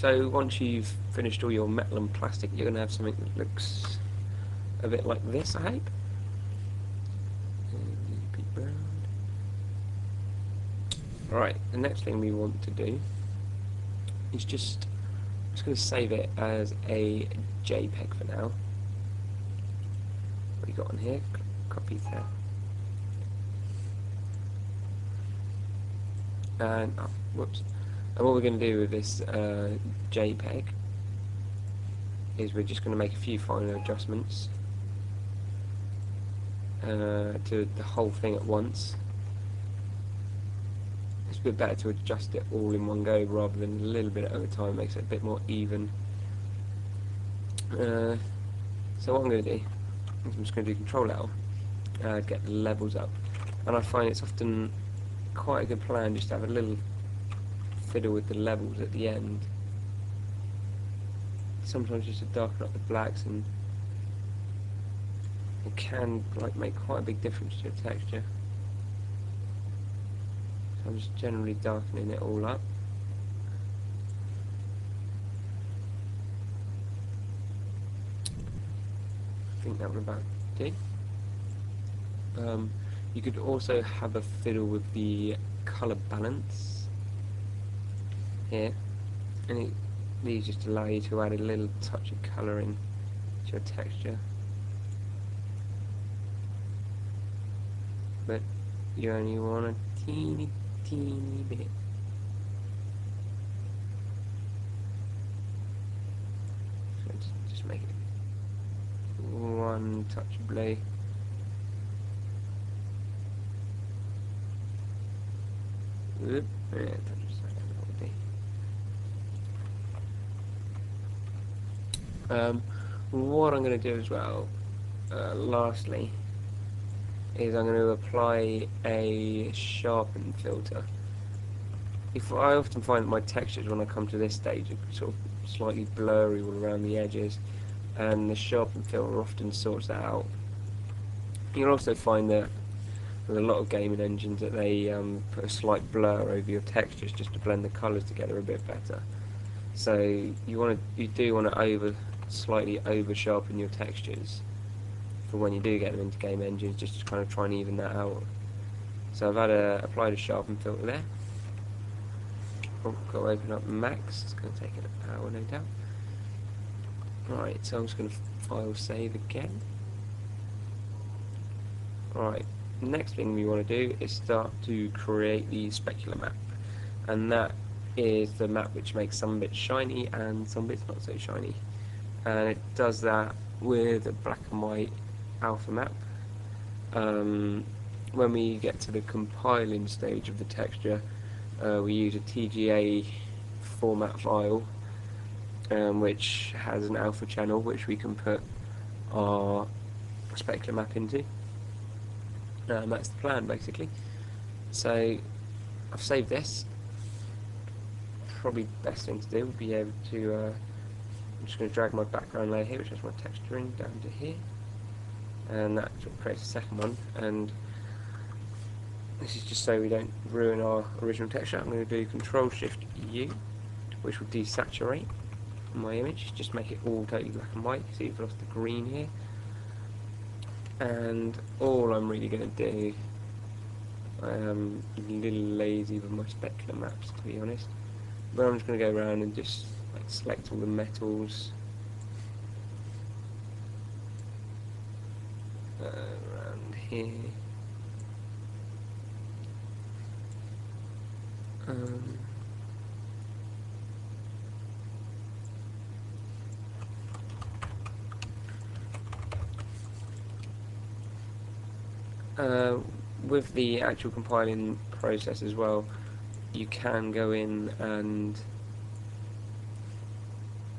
So once you've finished all your metal and plastic, you're going to have something that looks a bit like this, I hope. Right, the next thing we want to do is just going to save it as a JPEG for now. What you got on here? Copy that. And whoops. And what we're going to do with this JPEG is we're just going to make a few final adjustments to the whole thing at once. It's a bit better to adjust it all in one go rather than a little bit over time. It makes it a bit more even. So what I'm going to do is I'm just going to do Control L, get the levels up, and I find it's often quite a good plan just to have a little fiddle with the levels at the end. Sometimes just to darken up the blacks, and it can make quite a big difference to your texture. So I'm just generally darkening it all up. I think that would about do. You could also have a fiddle with the colour balance here, and these just allow you to add a little touch of colouring to your texture, but you only want a teeny bit. So just make it one touch of blue. Whoop. Yeah, what I'm going to do as well, lastly, is I'm going to apply a sharpen filter. I often find that my textures, when I come to this stage, are sort of slightly blurry all around the edges, and the sharpen filter often sorts that out. You'll also find that with a lot of gaming engines that they put a slight blur over your textures just to blend the colours together a bit better. So you do want to slightly over sharpen your textures for when you do get them into game engines, just to kind of try and even that out. So I've applied a sharpen filter there. Oh, got to open up Max. It's going to take an hour, no doubt. Right, so I'm just going to file save again. Right, next thing we want to do is start to create the specular map, and that is the map which makes some bits shiny and some bits not so shiny, and it does that with a black and white alpha map. When we get to the compiling stage of the texture, we use a TGA format file, which has an alpha channel which we can put our specular map into. That's the plan, basically. So I've saved this. Probably the best thing to do would be able to I'm just going to drag my background layer here, which has my texturing, down to here, and that sort of creates a second one. And this is just so we don't ruin our original texture. I'm going to do Control-Shift-U, which will desaturate my image, just make it all totally black and white. See, we've lost the green here. And all I'm really going to do, I am a little lazy with my specular maps, to be honest, but I'm just going to go around and just select all the metals around here. With the actual compiling process as well, you can go in and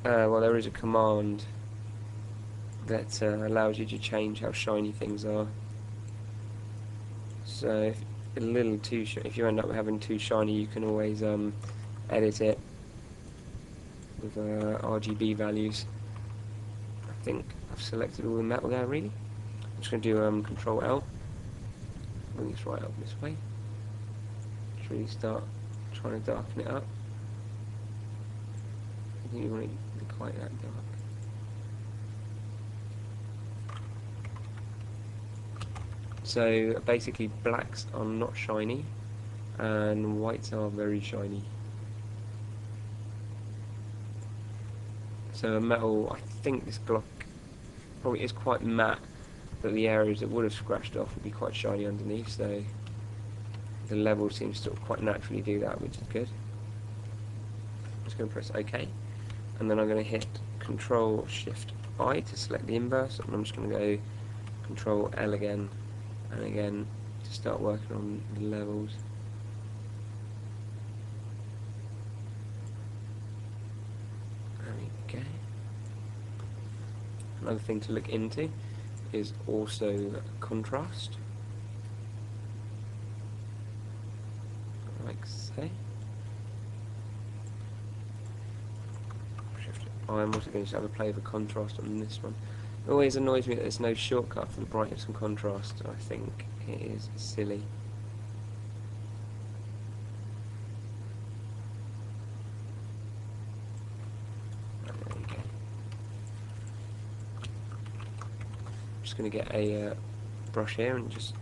well, there is a command that allows you to change how shiny things are. So if you end up having too shiny, you can always edit it with RGB values. I think I've selected all the metal there, really. I'm just going to do Control L. Bring this right up this way. Just really start trying to darken it up. think you want it to be quite that dark. So basically blacks are not shiny and whites are very shiny. So a metal, I think this Glock probably is quite matte, but the areas that would have scratched off would be quite shiny underneath, so the level seems to quite naturally do that, which is good. I'm just going to press OK, and then I'm going to hit Control Shift I to select the inverse, and I'm just going to go Control L again and again to start working on the levels. There we go. Another thing to look into is also contrast, like so. I'm also going to have a play with a contrast on this one. It always annoys me that there's no shortcut for the brightness and contrast. I think it is silly. There we go. I'm just going to get a brush here and just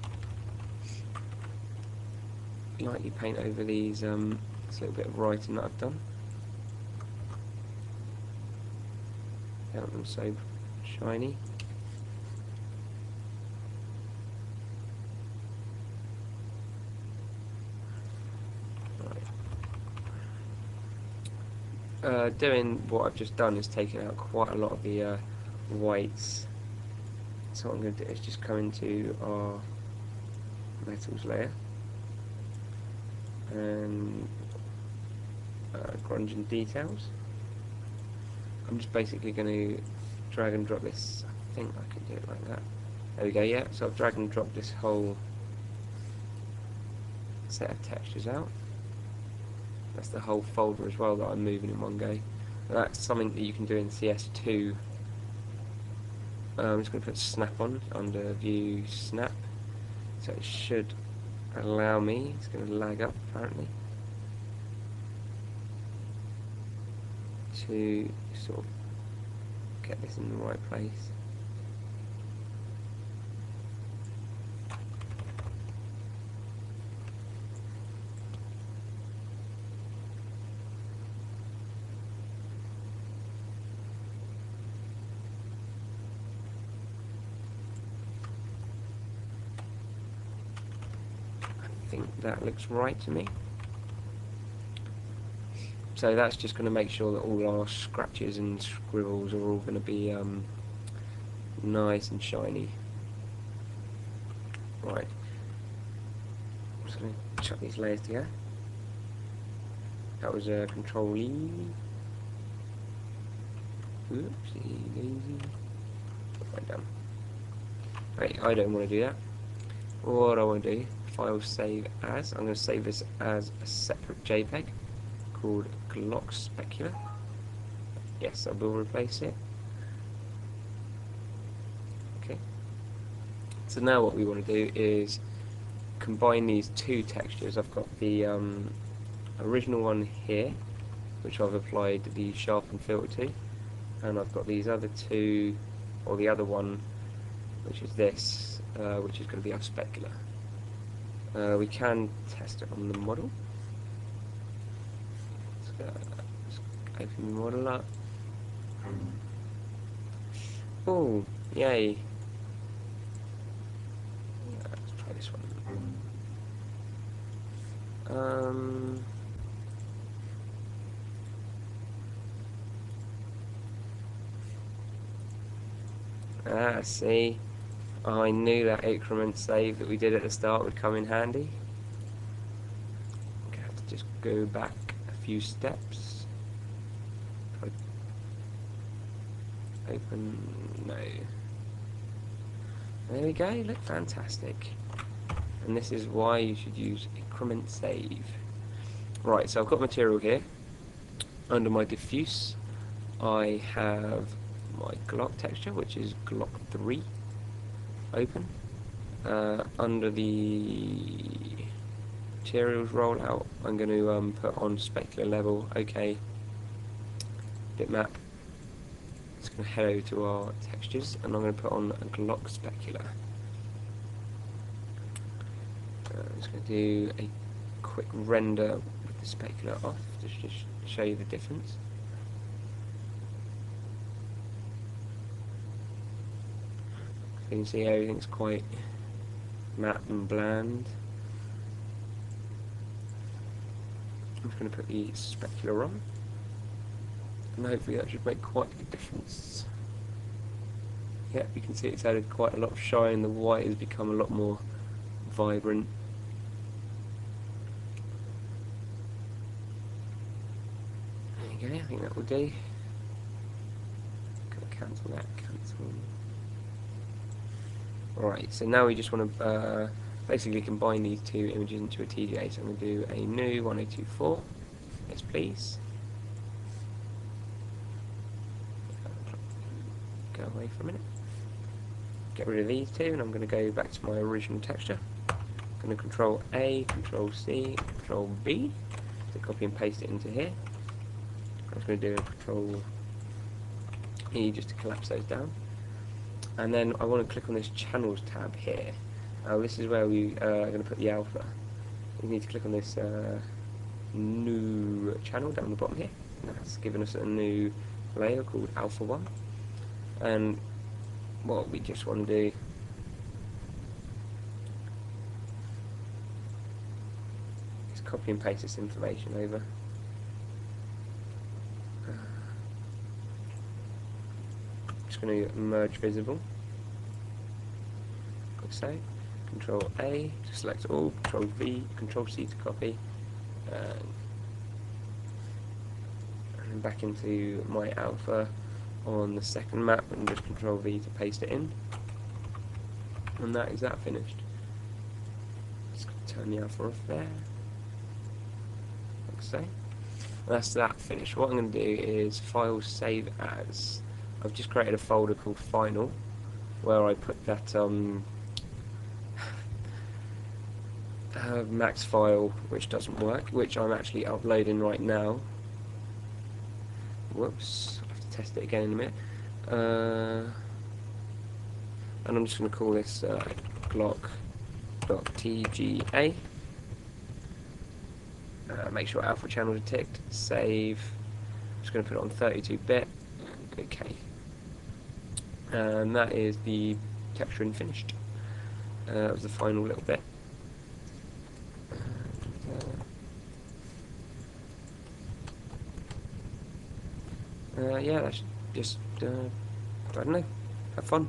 lightly paint over these this little bit of writing that I've done. Don't want them so shiny. Right. Doing what I've just done is taking out quite a lot of the whites. So what I'm going to do is just come into our metals layer and grunge and details. I'm just basically going to drag and drop this. I think I can do it like that. There we go, yeah. So I've dragged and dropped this whole set of textures out. That's the whole folder as well that I'm moving in one go. That's something that you can do in CS2. I'm just going to put snap on under view snap. So it should allow me, it's going to lag up apparently, to sort of get this in the right place. I think that looks right to me. So that's just going to make sure that all our scratches and scribbles are all going to be nice and shiny. Right. I'm just going to chuck these layers together. That was a Control E. Oopsie daisy. Right down. Right, I don't want to do that. What I want to do, file save as. I'm going to save this as a separate JPEG called Glock Specular. Yes, I will replace it. Okay. So now what we want to do is combine these two textures. I've got the original one here, which I've applied the sharpen filter to, and I've got these other two, or the other one, which is this, which is going to be our specular. We can test it on the model. Let's open the model up. Oh, yay! Let's try this one. See, I knew that increment save that we did at the start would come in handy. I'm gonna have to just go back a few steps. Open, no. There we go, look, fantastic. And this is why you should use increment save. Right, so I've got material here. Under my diffuse, I have my Glock texture, which is Glock 3, open. Under the materials rollout, I'm going to put on specular level, okay. bitmap. It's going to head over to our textures, and I'm going to put on a Glock specular. I'm just going to do a quick render with the specular off, just to show you the difference. So you can see everything's quite matte and bland. I'm just going to put the specular on, and hopefully that should make quite a difference. Yeah, you can see it's added quite a lot of shine. The white has become a lot more vibrant. There you go, I think that will do. Gonna cancel that, cancel. Alright, so now we just want to basically combine these two images into a TGA. So I'm going to do a new 1024. Yes, please. Go away for a minute. Get rid of these two, and I'm going to go back to my original texture. I'm going to Control A, Control C, Control V to copy and paste it into here. I'm just going to do a Control E just to collapse those down. And then I want to click on this Channels tab here. This is where we are going to put the alpha. You need to click on this new channel down the bottom here. That's given us a new layer called Alpha 1. And what we just want to do is copy and paste this information over. Just going to merge visible, like so. Control A to select all, Control V, Control C to copy, and then back into my alpha on the second map, and just Control V to paste it in. And that is that finished. Just turn the alpha off there, like so. And that's that finished. What I'm going to do is File, Save As. I've just created a folder called Final, where I put that Max file, which doesn't work, which I'm actually uploading right now. Whoops, I'll have to test it again in a minute. And I'm just going to call this Glock.tga. Make sure alpha channels are ticked. Save. I'm just going to put it on 32-bit. Okay. And that is the texturing finished. That was the final little bit. Yeah, that's just, I don't know, have fun.